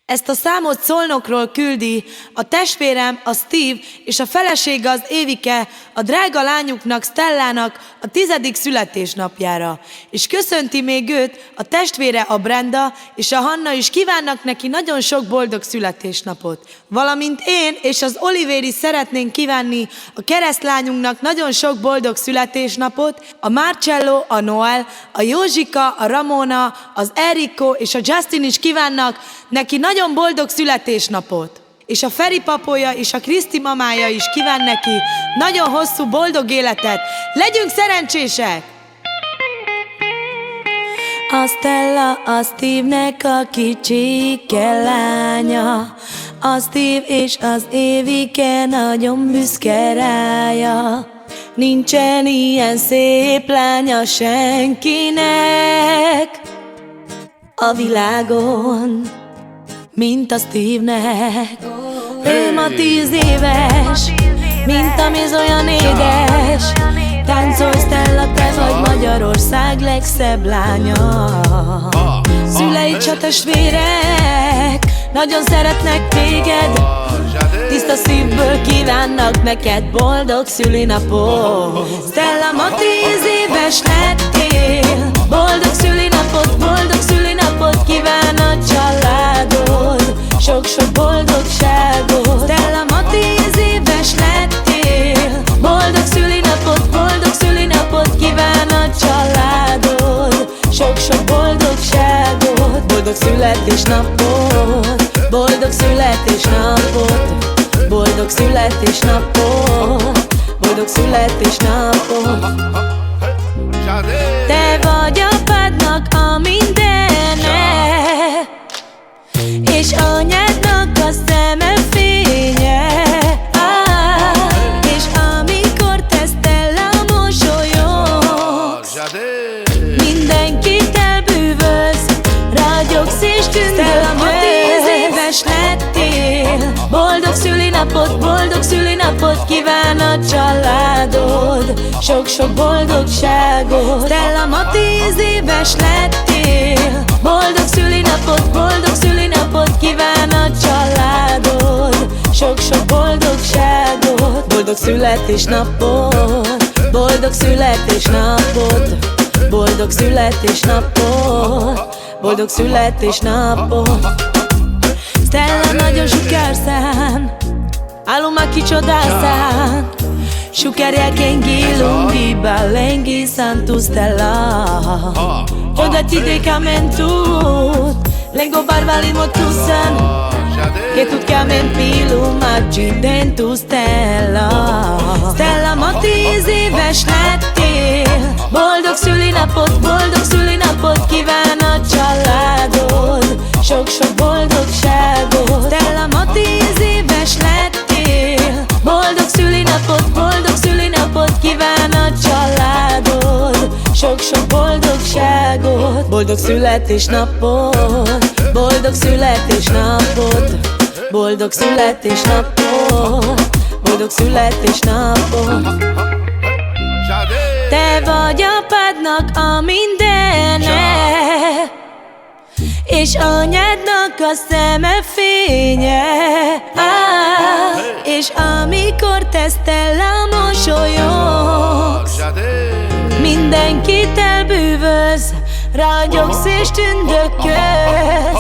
Ezt a számot Szolnokról küldi a testvérem, a Steve, és a felesége, az Évike, a drága lányuknak, Stellának a 10. születésnapjára. És köszönti még őt a testvére, a Brenda, és a Hanna is, kívánnak neki nagyon sok boldog születésnapot. Valamint én és az Oliver is szeretnénk kívánni a keresztlányunknak nagyon sok boldog születésnapot, a Marcello, a Noel, a Józsika, a Ramona, az Enrico és a Justin is kívánnak neki nagyon boldog születésnapot. És a Feri papója és a Kriszti mamája is kíván neki nagyon hosszú boldog életet. Legyünk szerencsések! A Stella a Steve-nek a kicsike lánya, a Steve és az Évike nagyon büszke rája. Nincsen ilyen szép lánya senkinek a világon, mint a Steve-nek. Ő ma 10 éves, mint a méz olyan édes. Táncolj Stella, te vagy Magyarország legszebb lánya. Szüleid s a testvérek nagyon szeretnek téged, tiszta szívből kívánnak neked boldog szülinapot. Stella, ma 10 éves lettél, boldog szülinapot kíván a családod, sok-sok boldogságot. Stella, ma 10 éves lettél, boldog szülinapot kíván a családod, sok-sok boldogságot. Boldog születésnapot, boldog születésnapot, boldog születésnapot, boldog születésnapot. Te vagy apádnak a mindene, és anyádnak a szeme fénye. És amikor te Stella mosolyogsz, mindenkit elbűvölsz, ragyogsz és tündökölsz. Stella, ma 10 éves lettél, boldog szülinapot kíván a családod, sok-sok boldogságot. Stella, ma 10 éves lettél, boldog szülinapot kíván a családod, sok-sok boldogságot. Boldog születésnapot, boldog születésnapot, boldog születésnapot, boldog születésnapot. Stella nagyon sukárszán, álom kicsodálszán, Shukaria kengi lungi balengi santu Stella. Oda ti decamentut, lengo barbali motusan, che tut chiamen pilu maggi dentu Stella. Stella, ma 10 éves lettél, boldog szülinapot kíván a családod, sok-sok boldogságot. Stella, ma 10 éves lettél, boldog szülinapot kíván a családod, sok-sok boldogságot. Boldog születésnapot, boldog születésnapot, boldog születésnapot, boldog születésnapot. Te vagy apádnak a mindene, és anyádnak a szeme fénye. És amikor te Stella mosolyogsz, mindenkit elbűvölsz, ragyogsz és tündökölsz.